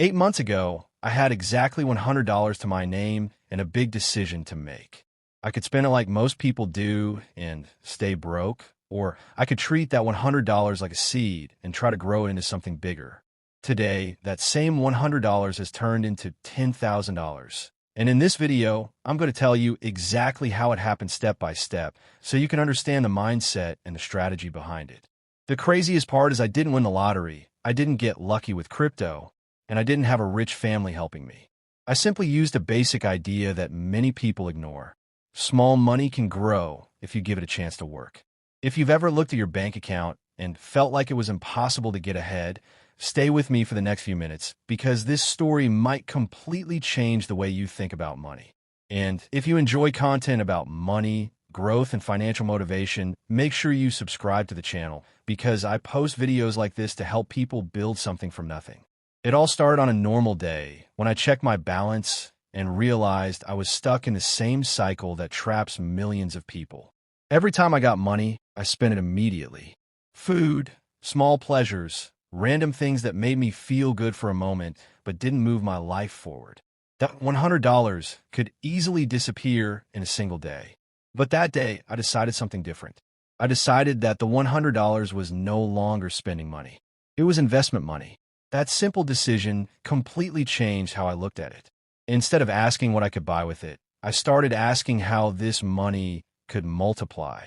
8 months ago, I had exactly $100 to my name and a big decision to make. I could spend it like most people do and stay broke, or I could treat that $100 like a seed and try to grow it into something bigger. Today, that same $100 has turned into $10,000. And in this video, I'm going to tell you exactly how it happened step by step so you can understand the mindset and the strategy behind it. The craziest part is I didn't win the lottery, I didn't get lucky with crypto, and I didn't have a rich family helping me. I simply used a basic idea that many people ignore. Small money can grow if you give it a chance to work. If you've ever looked at your bank account and felt like it was impossible to get ahead, stay with me for the next few minutes because this story might completely change the way you think about money. And if you enjoy content about money, growth, and financial motivation, make sure you subscribe to the channel because I post videos like this to help people build something from nothing. It all started on a normal day when I checked my balance and realized I was stuck in the same cycle that traps millions of people. Every time I got money, I spent it immediately. Food, small pleasures, random things that made me feel good for a moment but didn't move my life forward. That $100 could easily disappear in a single day. But that day, I decided something different. I decided that the $100 was no longer spending money. It was investment money. That simple decision completely changed how I looked at it. Instead of asking what I could buy with it, I started asking how this money could multiply.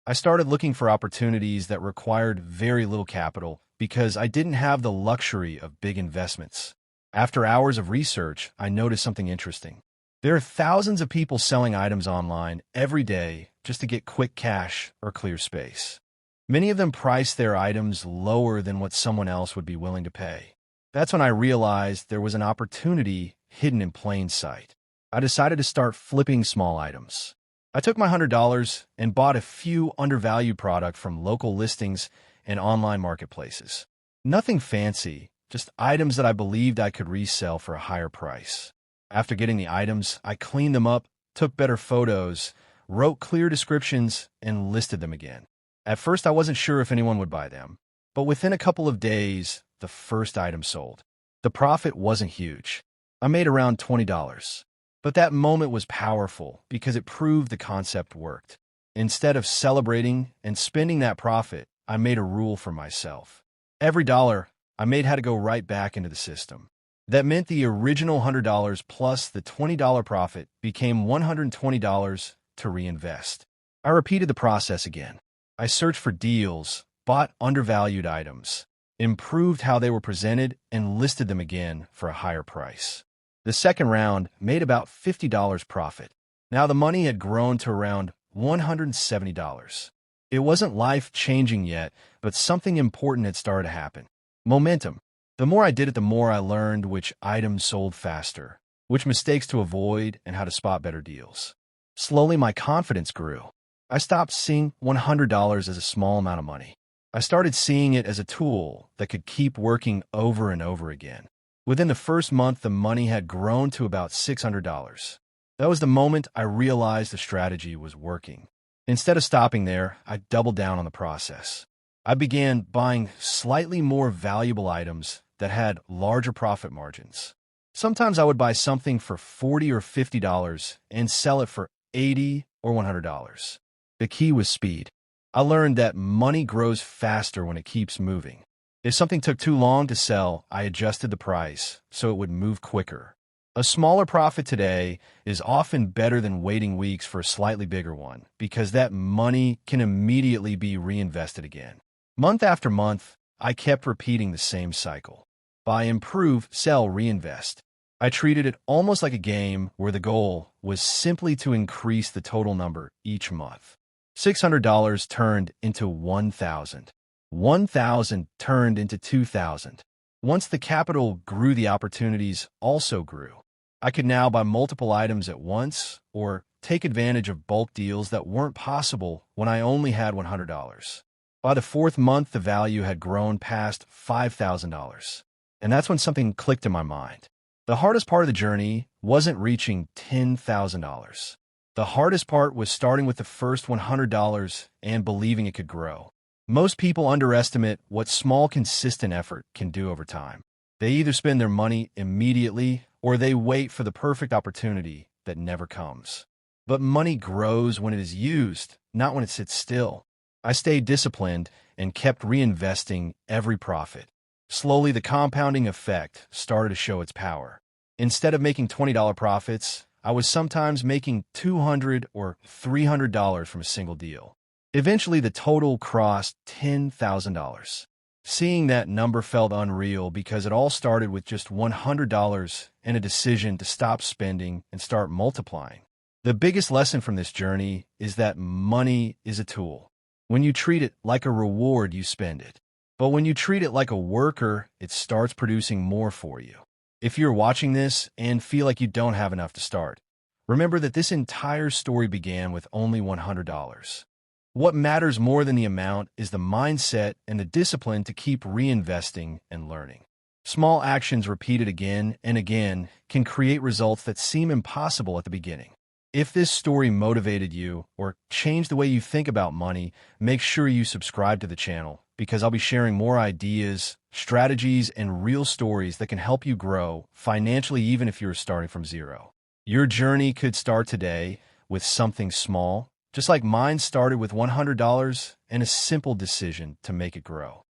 I started looking for opportunities that required very little capital because I didn't have the luxury of big investments. After hours of research, I noticed something interesting. There are thousands of people selling items online every day just to get quick cash or clear space. Many of them price their items lower than what someone else would be willing to pay. That's when I realized there was an opportunity hidden in plain sight. I decided to start flipping small items. I took my $100 and bought a few undervalued products from local listings and online marketplaces. Nothing fancy, just items that I believed I could resell for a higher price. After getting the items, I cleaned them up, took better photos, wrote clear descriptions, and listed them again. At first, I wasn't sure if anyone would buy them, but within a couple of days, the first item sold. The profit wasn't huge. I made around $20. But that moment was powerful because it proved the concept worked. Instead of celebrating and spending that profit, I made a rule for myself. Every dollar I made had to go right back into the system. That meant the original $100 plus the $20 profit became $120 to reinvest. I repeated the process again. I searched for deals, bought undervalued items, improved how they were presented, and listed them again for a higher price. The second round made about $50 profit. Now the money had grown to around $170. It wasn't life-changing yet, but something important had started to happen. Momentum. The more I did it, the more I learned which items sold faster, which mistakes to avoid, and how to spot better deals. Slowly, my confidence grew. I stopped seeing $100 as a small amount of money. I started seeing it as a tool that could keep working over and over again. Within the first month, the money had grown to about $600. That was the moment I realized the strategy was working. Instead of stopping there, I doubled down on the process. I began buying slightly more valuable items that had larger profit margins. Sometimes I would buy something for $40 or $50 and sell it for $80 or $100. The key was speed. I learned that money grows faster when it keeps moving. If something took too long to sell, I adjusted the price so it would move quicker. A smaller profit today is often better than waiting weeks for a slightly bigger one because that money can immediately be reinvested again. Month after month, I kept repeating the same cycle. Buy, improve, sell, reinvest. I treated it almost like a game where the goal was simply to increase the total number each month. $600 turned into $1,000. $1,000 turned into $2,000. Once the capital grew, the opportunities also grew. I could now buy multiple items at once or take advantage of bulk deals that weren't possible when I only had $100. By the fourth month, the value had grown past $5,000. And that's when something clicked in my mind. The hardest part of the journey wasn't reaching $10,000. The hardest part was starting with the first $100 and believing it could grow. Most people underestimate what small, consistent effort can do over time. They either spend their money immediately or they wait for the perfect opportunity that never comes. But money grows when it is used, not when it sits still. I stayed disciplined and kept reinvesting every profit. Slowly, the compounding effect started to show its power. Instead of making $20 profits, I was sometimes making $200 or $300 from a single deal. Eventually, the total crossed $10,000. Seeing that number felt unreal because it all started with just $100 and a decision to stop spending and start multiplying. The biggest lesson from this journey is that money is a tool. When you treat it like a reward, you spend it. But when you treat it like a worker, it starts producing more for you. If you're watching this and feel like you don't have enough to start, remember that this entire story began with only $100. What matters more than the amount is the mindset and the discipline to keep reinvesting and learning. Small actions repeated again and again can create results that seem impossible at the beginning. If this story motivated you or changed the way you think about money, make sure you subscribe to the channel because I'll be sharing more ideas, strategies, and real stories that can help you grow financially even if you're starting from zero. Your journey could start today with something small, just like mine started with $100 and a simple decision to make it grow.